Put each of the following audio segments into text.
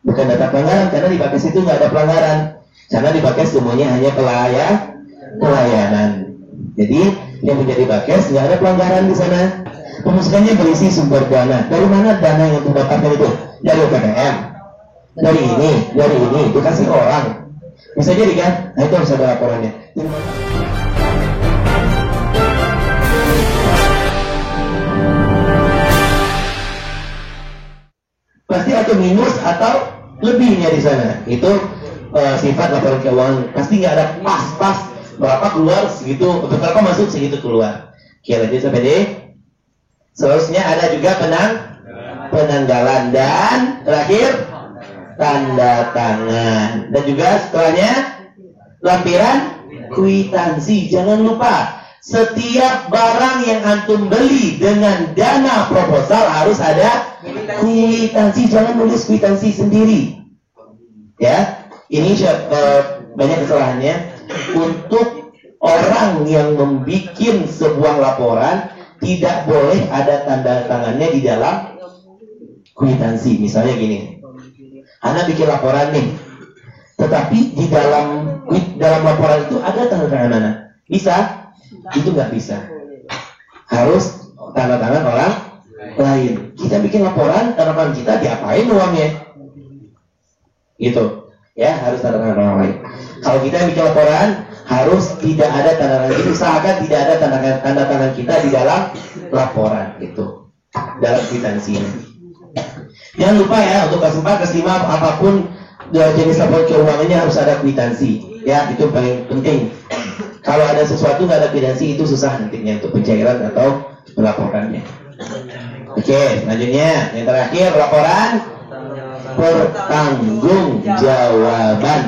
Bukan data pelanggaran, karena di Bakes itu nggak ada pelanggaran. Karena di Bakes semuanya hanya pelayanan. Jadi yang menjadi Bakes nggak ada pelanggaran di sana. Pemasukannya berisi sumber dana. Dari mana dana yang didapatkan itu? Dari UPPM. Dari ini, dikasih orang. Bisa jadi kan? Nah itu harus ada laporannya. Pasti ada minus atau lebihnya di sana. Itu sifat laporan keuangan. Pasti nggak ada pas-pas berapa keluar segitu, berapa masuk segitu keluar. Oke, lanjut sampai D. Seterusnya ada juga penanggalan dan terakhir tanda tangan. Dan juga setelahnya lampiran kwitansi. Jangan lupa setiap barang yang antum beli dengan dana proposal harus ada kwitansi. Jangan nulis kwitansi sendiri. Ya, ini banyak kesalahannya. Untuk orang yang membuat sebuah laporan tidak boleh ada tanda tangannya di dalam kwitansi. Misalnya gini, Anda bikin laporan nih, tetapi di dalam laporan itu ada tanda tangan Anda. Bisa? Itu nggak bisa. Harus tanda tangan orang lain. Kita bikin laporan, tanda tangan kita diapain uangnya? Gitu. Ya, harus tanda tangan orang lain. Kalau kita bikin laporan, harus tidak ada tanda tangan kita. Usahakan tidak ada tanda tangan kita di dalam laporan itu, dalam kwitansinya. Jangan lupa ya, untuk kelas 4, kelas 5, apapun jenis laporan keuangannya harus ada kwitansi. Ya, itu paling penting. Kalau ada sesuatu nggak ada kwitansi, itu susah nantinya untuk pencairan atau melaporkannya. Oke, selanjutnya yang terakhir laporan pertanggungjawaban.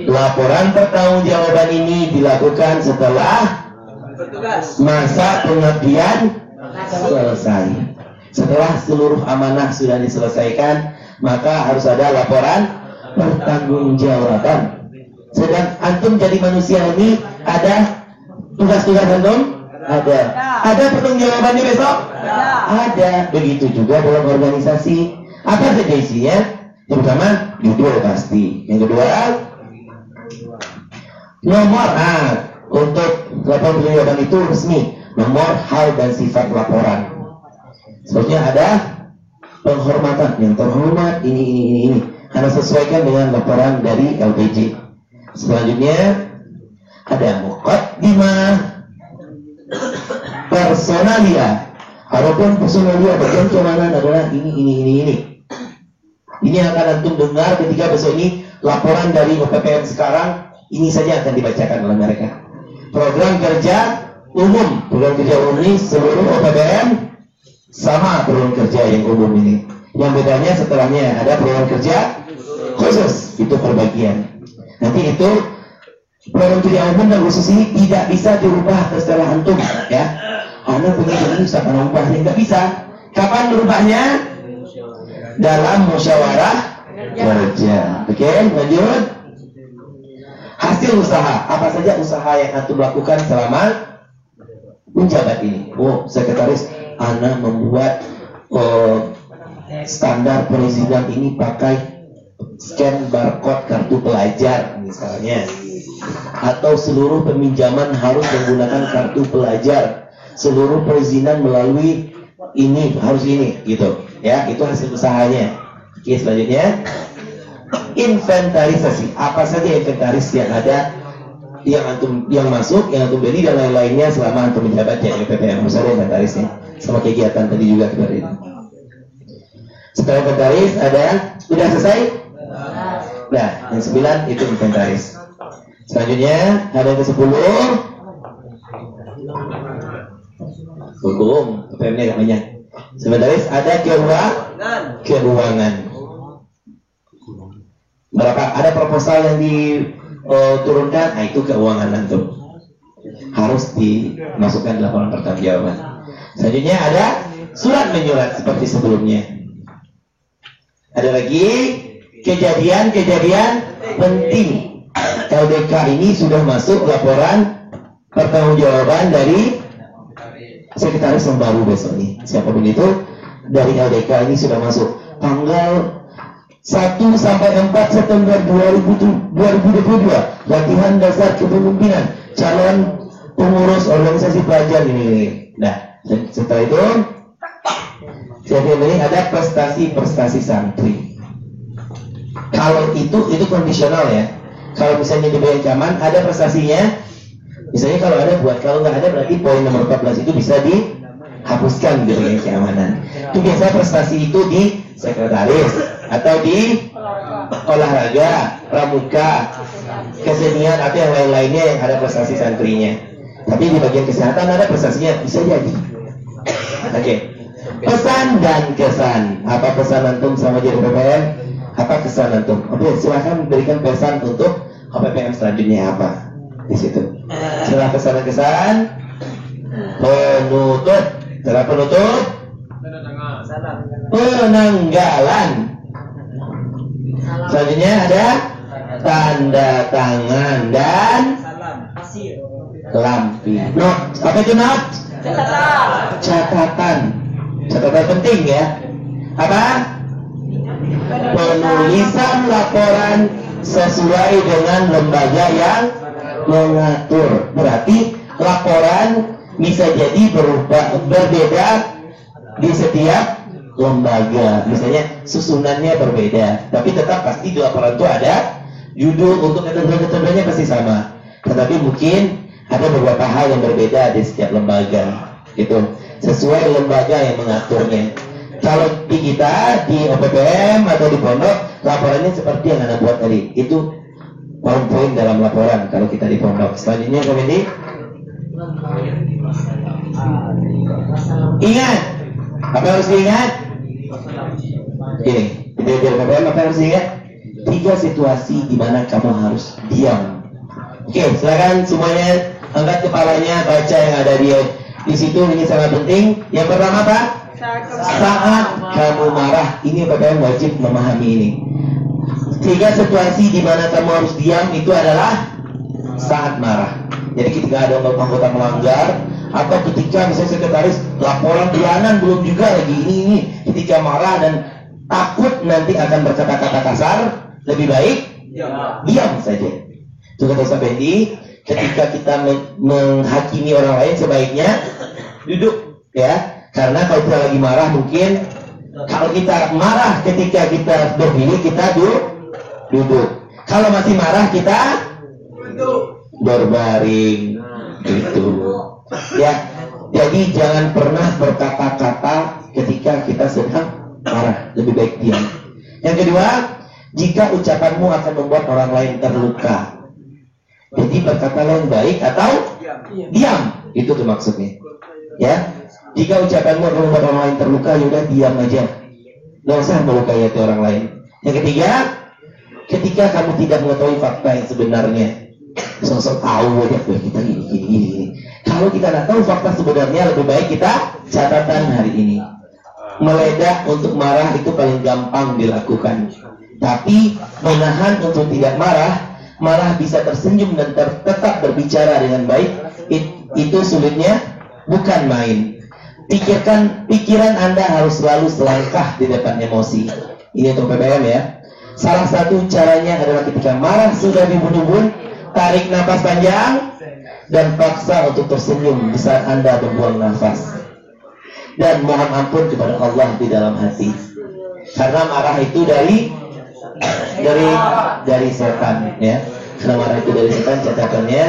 Laporan pertanggungjawaban ini dilakukan setelah masa pengabdian selesai. Setelah seluruh amanah sudah diselesaikan, maka harus ada laporan pertanggungjawaban. Sedang antum jadi manusia ini ada tugas-tugas antum? Ada. Ada pertanggungjawabannya besok? Ada. Begitu juga dalam organisasi. Apa saja isinya? Yang pertama, judul pasti. Yang kedua, nomor. Untuk laporan pertanggungjawaban itu resmi. Nomor, hal, dan sifat laporan. Selanjutnya ada penghormatan. Yang terhormat, ini. Harus sesuaikan dengan laporan dari LPJ. Selanjutnya ada muqaddimah, personalia. Adapun personalia bagian keamanan adalah ini. Ini yang akan antum dengar ketika besok ini laporan dari UPPM sekarang. Ini saja akan dibacakan oleh mereka. Program kerja umum ini seluruh UPPM sama program kerja yang umum ini. Yang bedanya setelahnya ada program kerja khusus, itu perbagian. Nanti itu program kerja umum dan khusus ini tidak bisa dirubah terserah antum, ya. Anda begini bisa merubahnya, nggak bisa. Kapan merubahnya? Dalam musyawarah kerja. Oke, lanjut. Hasil usaha, apa saja usaha yang antum lakukan selama menjabat ini? Oh, sekretaris, Anda membuat standar perizinan ini pakai scan barcode kartu pelajar misalnya, atau seluruh peminjaman harus menggunakan kartu pelajar, seluruh perizinan melalui ini harus ini, gitu ya. Itu hasil usahanya. Oke, selanjutnya inventarisasi. Apa saja inventaris yang ada, yang masuk, yang antum beli dan lain-lainnya selama antum menjabat jadi UPPM. Harus ada inventarisnya, sama kegiatan tadi juga kemarin. Setelah inventaris ada, sudah selesai? Nah, yang 9 itu inventaris. Selanjutnya ada yang ke-10. Hukum, UPPM-nya agak banyak. Inventaris ada keuangan. Berapa ada proposal yang diturunkan, nah itu keuangan antum. Harus dimasukkan dalam laporan pertanggungjawaban. Selanjutnya ada surat menyurat seperti sebelumnya. Ada lagi kejadian-kejadian penting. LDK ini sudah masuk laporan pertanggungjawaban dari sekretaris yang baru besok nih. Siapapun itu dari LDK ini sudah masuk. Tanggal 1 sampai 4 September 2022 latihan dasar kepemimpinan calon pengurus organisasi pelajar ini. Nah, setelah itu jadi ini ada prestasi santri. Kalau itu kondisional ya. Kalau misalnya diberi ancaman ada prestasinya. Misalnya kalau ada buat, kalau nggak ada berarti poin nomor 14 itu bisa dihapuskan dari keamanan. Itu biasa prestasi itu di sekretaris atau di olahraga, pramuka, kesenian atau yang lain-lainnya yang ada prestasi santrinya. Tapi di bagian kesehatan ada prestasinya, bisa jadi. Oke. Pesan dan kesan. Apa pesan antum sama jadi PPM? Apa kesan antum? Oke, silakan berikan pesan untuk PPM selanjutnya apa di situ. Setelah pesan dan kesan, penutup. Setelah penutup, penanggalan. Selanjutnya ada tanda tangan dan lampi. Not, apa itu not? Catatan penting ya. Apa? Penulisan laporan sesuai dengan lembaga yang mengatur. Berarti laporan bisa jadi berbeda di setiap lembaga. Misalnya susunannya berbeda, tapi tetap pasti di laporan itu ada judul, untuk ketentuan-ketentuannya pasti sama. Tetapi mungkin ada beberapa hal yang berbeda di setiap lembaga. Itu sesuai lembaga yang mengaturnya. Kalau di kita di OPPM atau di pondok, laporannya seperti yang Anda buat tadi. Itu poin-poin dalam laporan kalau kita di pondok. Selanjutnya komedi. Ingat, apa yang harus diingat? Ini, di OPPM apa yang harus diingat? 3 situasi di mana kamu harus diam. Oke, silakan semuanya angkat kepalanya, baca yang ada di situ. Ini sangat penting. Yang pertama apa? Saat kamu marah. Ini PPM wajib memahami ini. 3 situasi di mana kamu harus diam itu adalah saat marah. Jadi ketika ada anggota melanggar, atau ketika misalnya sekretaris laporan bulanan belum juga lagi ini. Ketika marah dan takut nanti akan berkata-kata kasar, lebih baik diam saja. Itu kata Sabendi. Ketika kita menghakimi orang lain, sebaiknya duduk ya. Karena kalau kita lagi marah, mungkin kalau kita marah ketika kita berdiri, kita duduk. Kalau masih marah, kita berbaring. Gitu. Ya. Jadi jangan pernah berkata-kata ketika kita sedang marah. Lebih baik diam. Yang kedua, jika ucapanmu akan membuat orang lain terluka, jadi berkatalah yang baik atau diam. Itu tuh maksudnya. Ya. Jika ucapanmu akan membuat orang lain terluka, yaudah diam aja. Nggak usah melukai hati orang lain. Yang ketiga, ketika kamu tidak mengetahui fakta yang sebenarnya, sosok tahu aja kita gini. Kalau kita tidak tahu fakta sebenarnya, lebih baik kita catatan hari ini. Meledak untuk marah itu paling gampang dilakukan. Tapi menahan untuk tidak marah, malah bisa tersenyum dan tetap berbicara dengan baik, itu sulitnya bukan main. Pikiran Anda harus selalu selangkah di depan emosi. Ini untuk PPM ya. Salah satu caranya adalah ketika marah sudah dibun-bun, tarik nafas panjang dan paksa untuk tersenyum di saat Anda membuang nafas. Dan mohon ampun kepada Allah di dalam hati. Karena marah itu dari setan ya. Karena marah itu dari setan, catatannya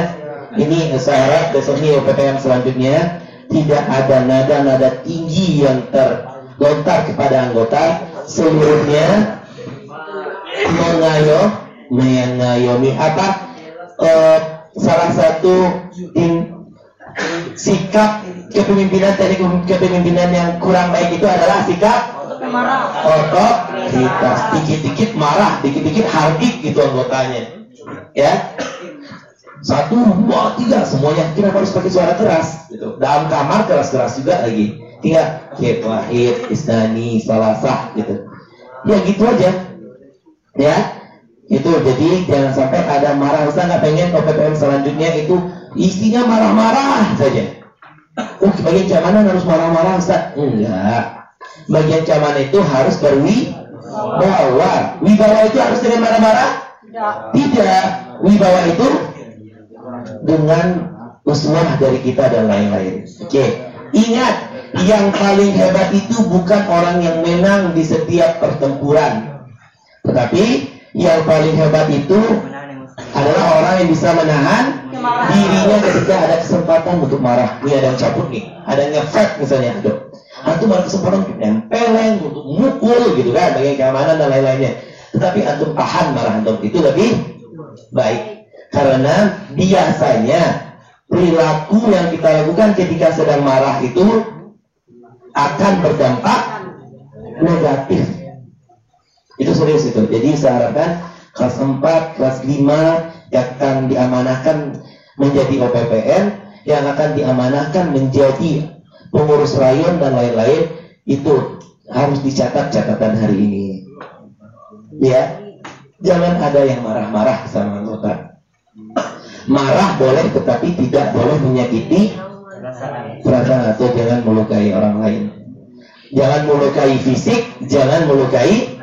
ini saya harap besoknya PPM selanjutnya tidak ada nada-nada tinggi yang terlontar kepada anggota, seluruhnya mengayomi apa salah satu sikap kepemimpinan teknik kepemimpinan yang kurang baik itu adalah sikap otoritas. Dikit-dikit marah, dikit-dikit hardik gitu anggotanya ya. 1, 2, 3 semuanya kira harus pakai suara keras gitu. Dalam kamar keras-keras juga lagi. Tinggal Wahid, Isnani, Salasah gitu. Ya gitu aja. Ya. Itu jadi jangan sampai ada marah. Ustaz nggak pengen OPPM selanjutnya itu isinya marah-marah saja. Bagian keamanan harus marah-marah Ustaz. Enggak. Bagian keamanan itu harus Bawa. Wibawa itu harus dengan marah-marah? Tidak. Wibawa itu dengan uswah dari kita dan lain-lain. Oke. Ingat, yang paling hebat itu bukan orang yang menang di setiap pertempuran, tetapi yang paling hebat itu adalah orang yang bisa menahan dirinya ketika ada kesempatan untuk marah. Ini ada yang cabut nih, ada yang ngefek misalnya, antum ada kesempatan untuk nempeleng, untuk mukul gitu kan, bagi keamanan dan lain-lainnya. Tetapi antum tahan marah antum, itu lebih baik. Karena biasanya perilaku yang kita lakukan ketika sedang marah itu akan berdampak negatif. Itu serius itu. Jadi saya harapkan kelas 4, kelas 5 yang akan diamanahkan menjadi OPPN, yang akan diamanahkan menjadi pengurus rayon dan lain-lain, itu harus dicatat catatan hari ini. Ya, jangan ada yang marah-marah sama anggota. Marah boleh, tetapi tidak boleh menyakiti perasaan atau jangan melukai orang lain. Jangan melukai fisik, jangan melukai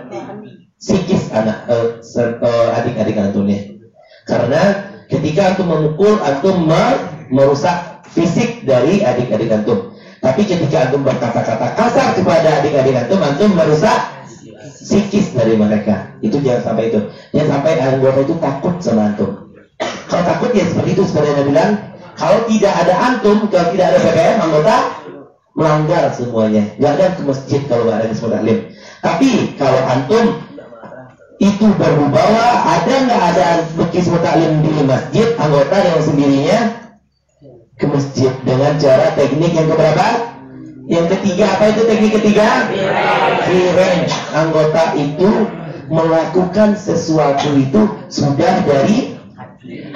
psikis adik-adik antumnya. Karena ketika antum memukul, antum merusak fisik dari adik-adik antum. Tapi ketika antum berkata-kata kasar kepada adik-adik antum merusak psikis dari mereka. Itu jangan sampai itu. Jangan sampai anggota itu takut sama antum. Kalau takut ya seperti itu, seperti yang bilang, kalau tidak ada antum, kalau tidak ada PPM, anggota melanggar semuanya. Jangan ke masjid kalau nggak ada Hizbut Tahlim. Tapi kalau antum itu berwibawa, ada nggak ada Hizbut Tahlim di masjid, anggota yang sendirinya ke masjid dengan cara teknik yang keberapa? Yang ketiga, apa itu teknik ketiga? Free range. Anggota itu melakukan sesuatu itu sudah dari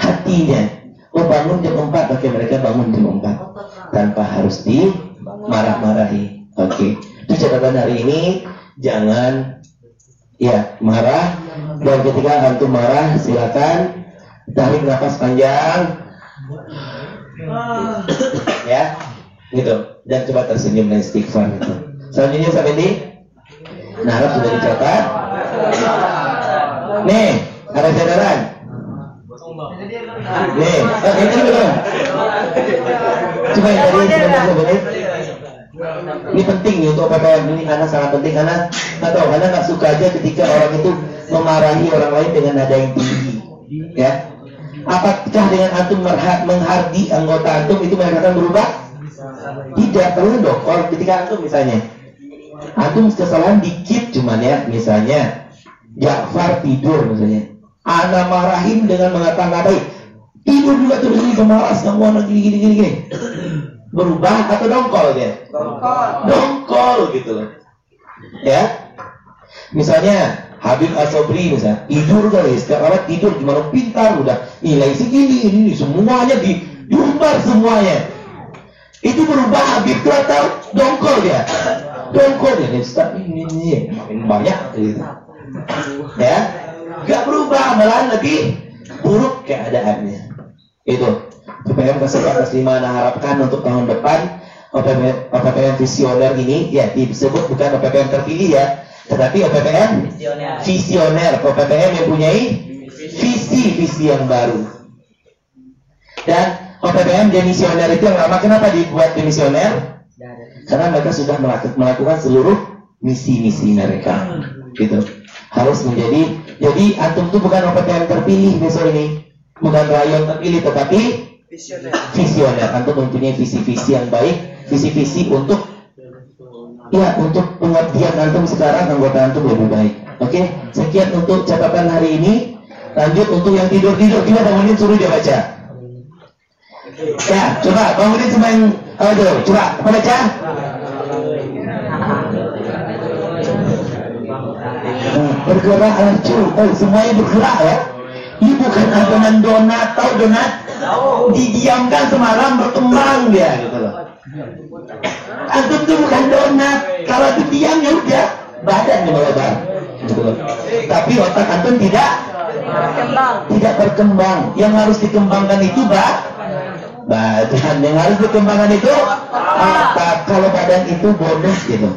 hatinya. Oh, bangun jam 4, oke, mereka bangun jam 4 tanpa harus dimarah-marahi. Oke. Itu catatan hari ini. Jangan ya marah, dan ketika antum marah silakan tarik nafas panjang. Ya, gitu. Dan coba tersenyum dan istighfar gitu. Selanjutnya sampai di harap sudah dicatat. Nih, ada catatan. Nih, ini belum. Coba yang tadi sebentar. Ini penting nih untuk PPM ini, karena sangat penting, karena nggak tahu, karena nggak suka aja ketika orang itu memarahi orang lain dengan nada yang tinggi. Ya, apakah dengan antum menghardi anggota antum itu mereka akan berubah? Tidak perlu dong. Kalau ketika antum misalnya antum kesalahan dikit cuman ya, misalnya Ja'far tidur misalnya, ana marahin dengan mengata-ngatai, tidur juga terus ini pemalas kamu anak gini. Berubah atau dongkol dia? Dongkol gitu loh. Ya. Misalnya Habib Asobri misalnya tidur kali, sekarang tidur gimana pintar, udah nilai segini, ini semuanya diumbar semuanya. Itu berubah Habib itu atau dongkol dia? Dongkol dia, ini makin banyak gitu. Ya, gak berubah, malahan lebih buruk keadaannya. Itu PPM kelas 4 kelas 5 harapkan untuk tahun depan OPPM visioner ini ya disebut bukan OPPM terpilih ya, tetapi OPPM visioner, OPPM yang punyai visi yang baru. Dan OPPM demisioner itu yang lama, kenapa dibuat demisioner? Karena mereka sudah melakukan seluruh misi-misi mereka. Gitu. Harus menjadi, jadi antum itu bukan OPPM terpilih besok ini, bukan rayon terpilih, tetapi visioner. Antum mempunyai visi-visi yang baik, visi-visi untuk ya untuk pengertian antum sekarang, anggota antum lebih baik. Oke, sekian untuk catatan hari ini. Lanjut untuk yang tidur-tidur, kita bangunin, suruh dia baca. Ya, coba bangunin semua yang coba baca. Bergerak semuanya bergerak ya. Ini bukan adonan donat, tahu donat? Didiamkan semalam berkembang dia gitu loh. Antum itu bukan donat, kalau itu diam ya udah badannya melebar gitu loh. Tapi otak antum tidak berkembang. Yang harus dikembangkan itu badan. Yang harus dikembangkan itu otak. Kalau badan itu bonus gitu.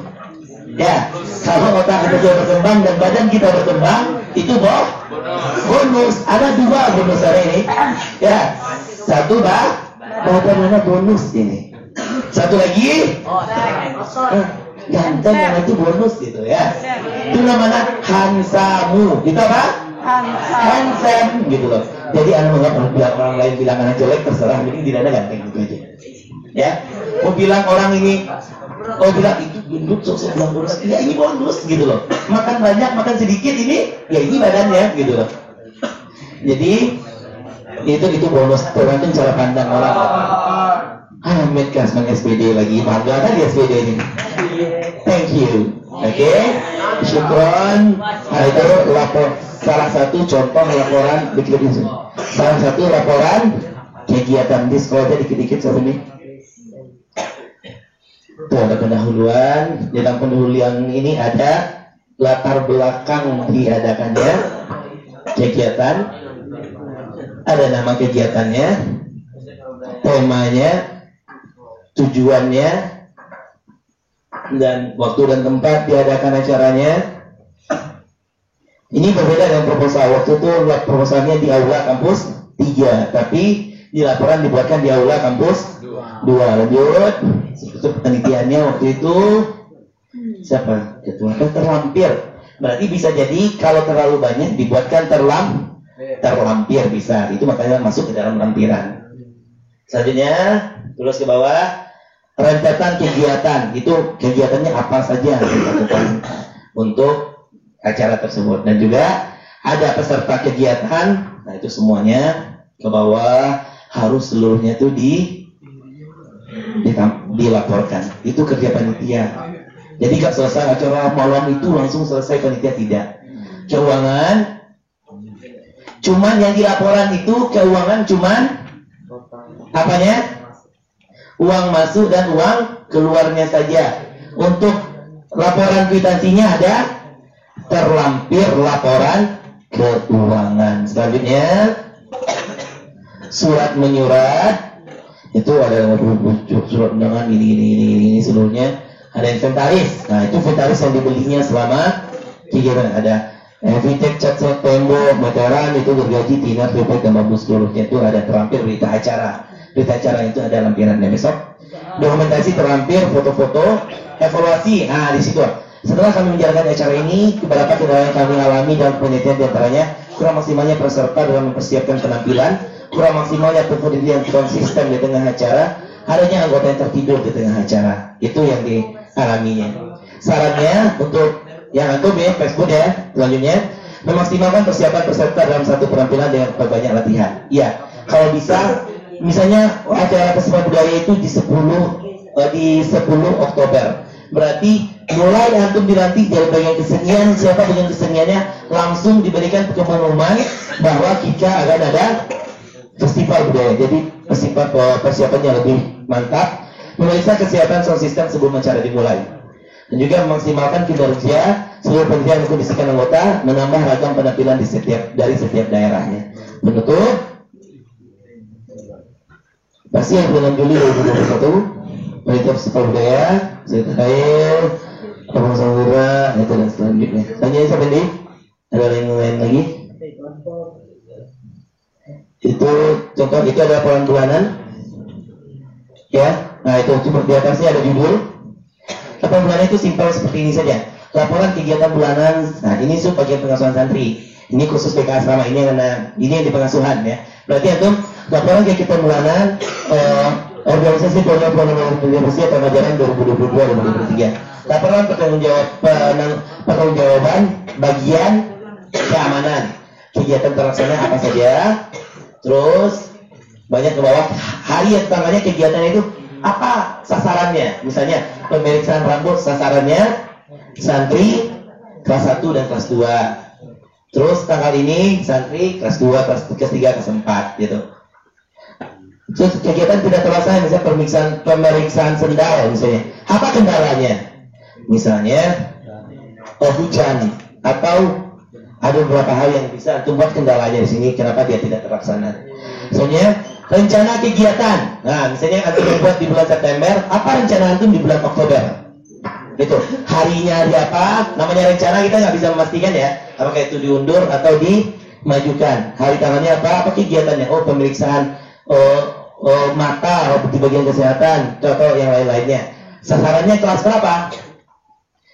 Ya, kalau otak kita sudah berkembang dan badan kita berkembang, itu bonus. Ada 2 bonus hari ini. Ya, satu badan bonus ini. Satu lagi, ganteng yang itu bonus gitu ya. Itu namanya hansamu. Itu apa? Handsome gitu loh. Jadi bilang orang lain bilang anak jelek terserah, jadi tidak ada ganteng gitu aja. Ya, mau bilang orang ini, bilang itu gendut sosok bilang bonus, ya ini bonus gitu loh. Makan banyak, makan sedikit ini, ya ini badannya gitu loh. Jadi itu bonus, tergantung cara pandang orang. Ahmed Kasman SPD lagi, bangga kan di SPD ini. Thank you. Oke, syukron. Nah itu salah satu contoh laporan dikit-dikit. Salah satu laporan kegiatan di sekolah dikit-dikit seperti ini. Tuh ada pendahuluan. Dalam pendahuluan ini ada latar belakang diadakannya kegiatan, ada nama kegiatannya, temanya, tujuannya, dan waktu dan tempat diadakan acaranya. Ini berbeda dengan proposal. Waktu itu proposalnya di aula kampus 3, tapi di laporan dibuatkan di aula kampus 2. Lanjut, itu penelitiannya waktu itu siapa? Ketua terlampir. Berarti bisa jadi kalau terlalu banyak dibuatkan terlampir bisa. Itu makanya masuk ke dalam lampiran. Selanjutnya terus ke bawah, rentetan kegiatan. Itu kegiatannya apa saja yang dilakukan untuk acara tersebut, dan juga ada peserta kegiatan. Nah itu semuanya ke bawah harus seluruhnya itu dilaporkan. Itu kerja panitia. Jadi gak selesai acara malam itu langsung selesai panitia, tidak. Keuangan cuman yang dilaporan itu keuangan cuman apanya? Uang masuk dan uang keluarnya saja. Untuk laporan kwitansinya ada terlampir laporan keuangan. Selanjutnya surat menyurat, itu ada surat undangan ini seluruhnya. Ada inventaris. Nah itu inventaris yang dibelinya selama kegiatan. Ada Vitek, cat tembok, meteran itu gergaji, tinar, vitek, dan bambu seluruhnya. Itu ada terlampir berita acara. Berita acara itu ada lampirannya besok. Dokumentasi terlampir, foto-foto, evaluasi. Nah di situ. Setelah kami menjalankan acara ini, beberapa kendala yang kami alami dalam penelitian diantaranya kurang maksimalnya peserta dalam mempersiapkan penampilan, kurang maksimalnya pemberdayaan konsisten di tengah acara, adanya anggota yang tertidur di tengah acara. Itu yang dialaminya. Sarannya untuk yang antum ya, Facebook ya, selanjutnya memaksimalkan persiapan peserta dalam satu penampilan dengan banyak latihan. Iya, kalau bisa, misalnya acara festival budaya itu di 10 Oktober. Berarti mulai antum dilantik dari bagian kesenian, siapa bagian keseniannya, langsung diberikan pengumuman bahwa kita akan ada festival budaya. Jadi persiapannya lebih mantap. Memeriksa kesehatan sound system sebelum acara dimulai. Dan juga memaksimalkan kinerja seluruh panitia yang mengkondisikan anggota, menambah ragam penampilan dari setiap daerahnya. Penutup, pasti yang bulan Juli 2021, panitia festival budaya, sekretariat, Abang Samudra, itu dan selanjutnya. Tanya siapa nih? Ada yang lain lagi? Itu contoh, itu ada laporan bulanan. Ya, nah itu cuma di atasnya ada judul. Laporan bulanan itu simpel seperti ini saja. Laporan kegiatan bulanan. Nah ini sub bagian pengasuhan santri. Ini khusus PK asrama, ini yang di pengasuhan ya. Berarti antum laporan kegiatan bulanan organisasi program universitas tahun ajaran 2022-2023. Laporan pertanggungjawaban bagian keamanan. Kegiatan terlaksana apa saja. Terus banyak ke bawah hari yang pertamanya kegiatan itu apa sasarannya. Misalnya pemeriksaan rambut, sasarannya santri kelas 1 dan kelas 2. Terus tanggal ini santri kelas 2, kelas 3, kelas 4 gitu. Terus kegiatan tidak terlaksana, misalnya pemeriksaan sendal misalnya. Apa kendalanya? Misalnya hujan atau ada beberapa hal yang bisa antum buat kendalanya di sini. Kenapa dia tidak terlaksana? Soalnya rencana kegiatan. Nah, misalnya antum buat di bulan September, apa rencana antum di bulan Oktober? Gitu. Harinya hari apa? Namanya rencana kita nggak bisa memastikan ya. Apakah itu diundur atau dimajukan? Hari tanggalnya apa? Apa kegiatannya? Oh, pemeriksaan mata, di bagian kesehatan, atau yang lain-lainnya. Sasarannya kelas berapa?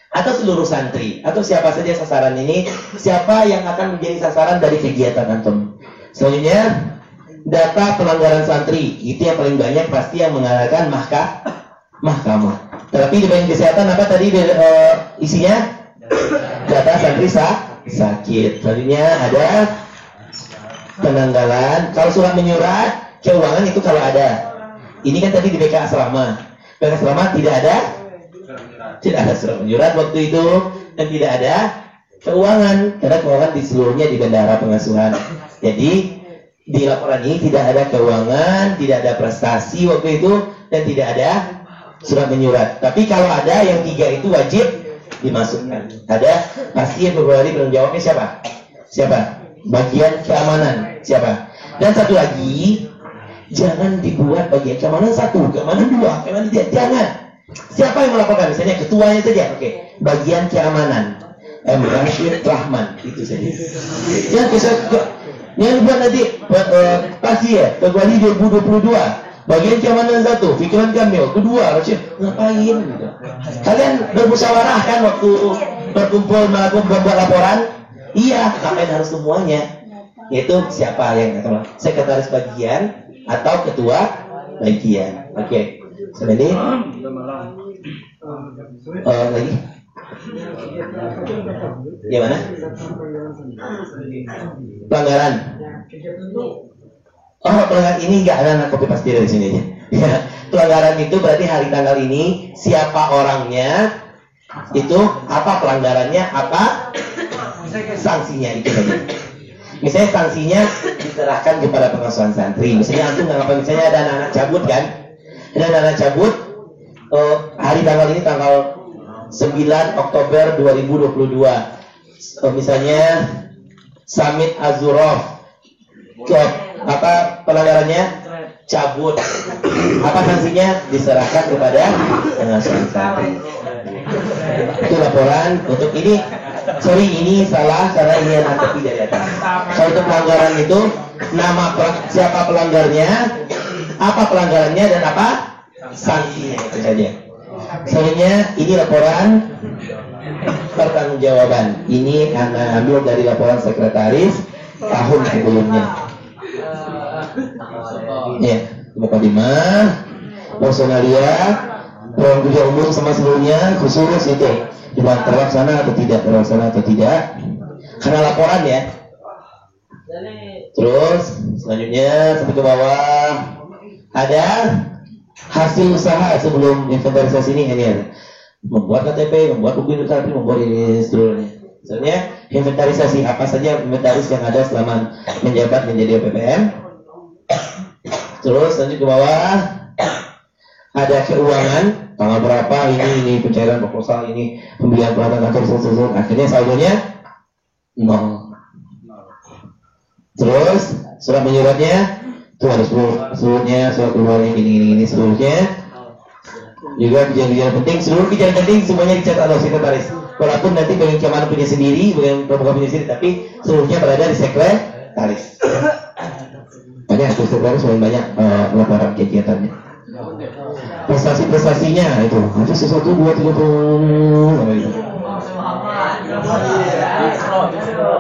Atau seluruh santri? Atau siapa saja sasaran ini? Siapa yang akan menjadi sasaran dari kegiatan antum? Selanjutnya, data pelanggaran santri. Itu yang paling banyak pasti yang mengadakan mahkamah. Tapi di bagian kesehatan apa tadi isinya? Data santri sakit. Selanjutnya ada penanggalan. Kalau surat menyurat keuangan itu kalau ada. Ini kan tadi di BK Asrama. BK Asrama tidak ada surat menyurat waktu itu dan tidak ada keuangan karena keuangan di seluruhnya di bendahara pengasuhan. Jadi di laporan ini tidak ada keuangan, tidak ada prestasi waktu itu dan tidak ada surat menyurat. Tapi kalau ada yang 3 itu wajib dimasukkan. Ada pasti yang Februari belum jawabnya siapa? Bagian keamanan siapa? Dan satu lagi, jangan dibuat bagian keamanan 1, keamanan 2, keamanan 3, jangan. Siapa yang melaporkan? Misalnya ketuanya saja. Oke. Bagian keamanan Rashid Rahman itu saja. Yang buat nanti pasti ya Februari 2022. Bagian keamanan 1, Fikran Kamil. Kedua, Rashid, ngapain gitu. Kalian bermusyawarah kan waktu berkumpul membuat laporan? Iya, ngapain harus semuanya? Yaitu siapa yang akan sekretaris bagian atau ketua bagian. Oke. Sebenarnya lagi. Gimana? Pelanggaran. Pelanggaran ini nggak ada copy paste dari sini aja. Ya, pelanggaran itu berarti hari tanggal ini, siapa orangnya, itu apa pelanggarannya, apa sanksinya itu saja. Misalnya sanksinya diserahkan kepada pengasuhan santri. Misalnya antum nggak apa, misalnya ada anak-anak cabut kan, ada anak-anak cabut. Hari tanggal ini tanggal 9 Oktober 2022. Misalnya Samit Azurov. Apa pelanggarannya? Cabut. Apa sanksinya? Diserahkan kepada pengasuhan santri. Itu laporan untuk ini. Sorry, ini salah karena ini yang tepi dari atas. Kalau untuk pelanggaran itu nama siapa pelanggarnya, apa pelanggarannya dan apa sanksinya itu saja. Soalnya ini laporan pertanggungjawaban. Ini Anda ambil dari laporan sekretaris tahun sebelumnya. Ya, mukadimah, personalia, program kerja umum sama seluruhnya, khusus itu cuma terlaksana atau tidak, karena laporan ya. Terus selanjutnya sampai ke bawah ada hasil usaha sebelum inventarisasi ini ada membuat KTP, membuat buku inventaris, membuat ini seluruhnya. Misalnya inventarisasi apa saja inventaris yang ada selama menjabat menjadi OPPM. Terus lanjut ke bawah ada keuangan tanggal berapa, ini pencairan proposal, ini pembelian peralatan kantor sesuatu, akhirnya saldonya 0. Terus surat menyuratnya itu harus seluruhnya, surat keluarnya ini seluruhnya. Juga kejadian penting, seluruh kejadian penting semuanya dicatat oleh sekretaris. Walaupun nanti bagian keamanan punya sendiri, bagian pramuka punya sendiri, tapi seluruhnya berada di sekretaris. Banyak sekretaris paling banyak laporan kegiatannya. Prestasinya itu ada sesuatu 2-3 gitu.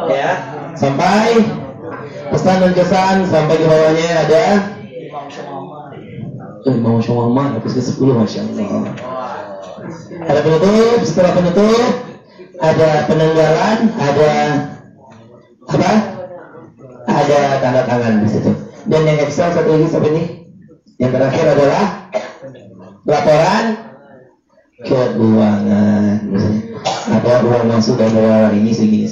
Ya, sampai pesan dan kesan sampai ke bawahnya ada Masya Allah, habis ke-10 Masya Allah. Ada penutup, setelah penutup ada penanggalan, ada apa? Ada tanda tangan di situ. Dan yang Excel satu lagi sampai ini. Yang terakhir adalah laporan keuangan. Misalnya ada uang masuk dan uang ini segini.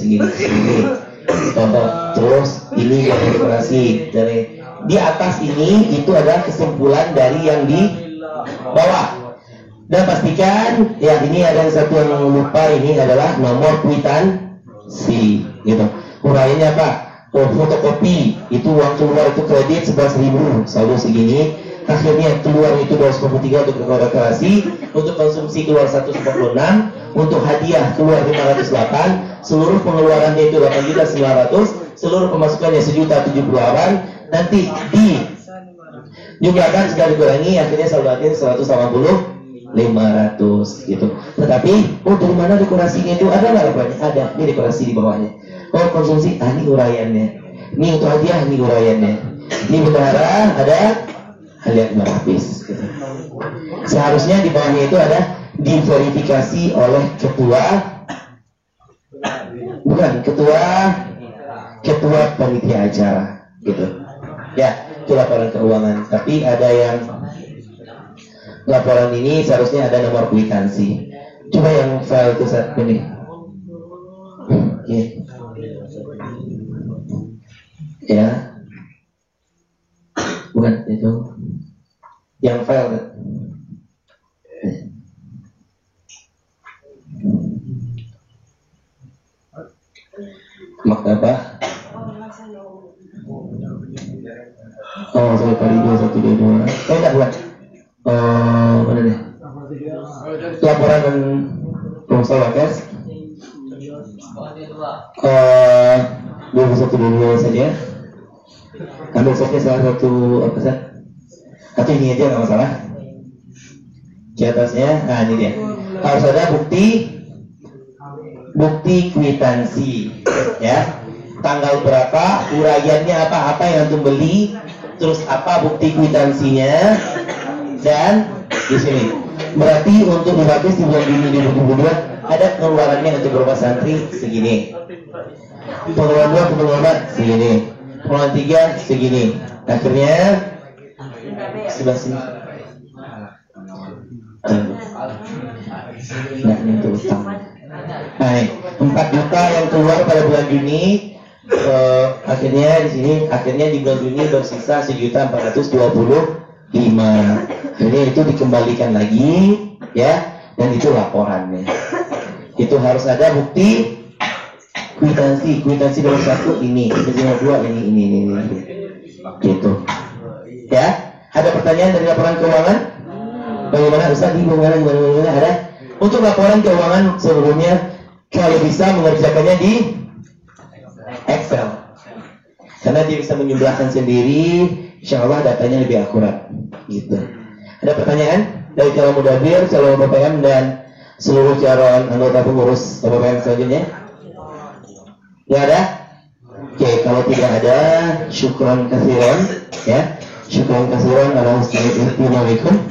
Terus ini yang deklarasi dari di atas ini itu adalah kesimpulan dari yang di bawah. Dan pastikan ya ini ada satu yang lupa, ini adalah nomor kwitansi gitu. Uraiannya apa? Fotokopi itu uang keluar itu kredit 11.000, saldo segini, akhirnya keluar itu 243 untuk deklarasi, untuk konsumsi keluar 146, untuk hadiah keluar 508, seluruh pengeluarannya itu 8.900.000, seluruh pemasukannya 1.078.000, nanti dijumlahkan sekali dikurangi, akhirnya saldo akhir 180.500 gitu. Tetapi dari mana dekorasinya itu ada nggak rupanya? Ada, ini dekorasi di bawahnya. Oh konsumsi, ini uraiannya. Ini untuk hadiah, ini uraiannya. Ini bendahara, ada hadiah 500 gitu. Seharusnya di bawahnya itu ada diverifikasi oleh ketua panitia acara gitu. Ya, itu laporan keuangan. Tapi ada yang laporan ini seharusnya ada nomor kwitansi. Coba yang file itu saat ini. Ya, bukan itu. Yang file. Maktabah. Oh, saya kali 2122. Enggak buat. Mana deh? Laporan dan proposal Wakes. 2122 saja. Ambil saja salah satu apa sih? Atau ini aja nggak masalah. Di atasnya, nah ini dia. Harus ada bukti kwitansi, ya. Tanggal berapa, uraiannya apa yang antum beli, terus apa bukti kwitansinya, dan di sini. Berarti untuk dibagi di bulan Juni 2022 ada pengeluarannya untuk beberapa santri segini. Pengeluaran 2, pengeluaran 4 segini. Pengeluaran 3 segini. Akhirnya sebelah sini. Nah, ini untuk utang. Nah, 4 juta yang keluar pada bulan Juni. Akhirnya di sini, akhirnya di bulan Juni bersisa 1.425.000. Jadi itu dikembalikan lagi, ya, dan itu laporannya. Itu harus ada bukti kwitansi nomor 1 ini, nomor 2 ini, gitu. Ya, ada pertanyaan dari laporan keuangan? Bagaimana Ustaz? Gimana? Ada? Untuk laporan keuangan sebelumnya, kalau bisa mengerjakannya di Excel, karena dia bisa menjumlahkan sendiri, insya Allah datanya lebih akurat, gitu. Ada pertanyaan dari calon mudabir, calon BPM dan seluruh calon anggota pengurus BPM selanjutnya? Tidak ada? Oke, kalau tidak ada, syukran katsiran, ya. Syukran katsiran ala husnul ihtimamikum.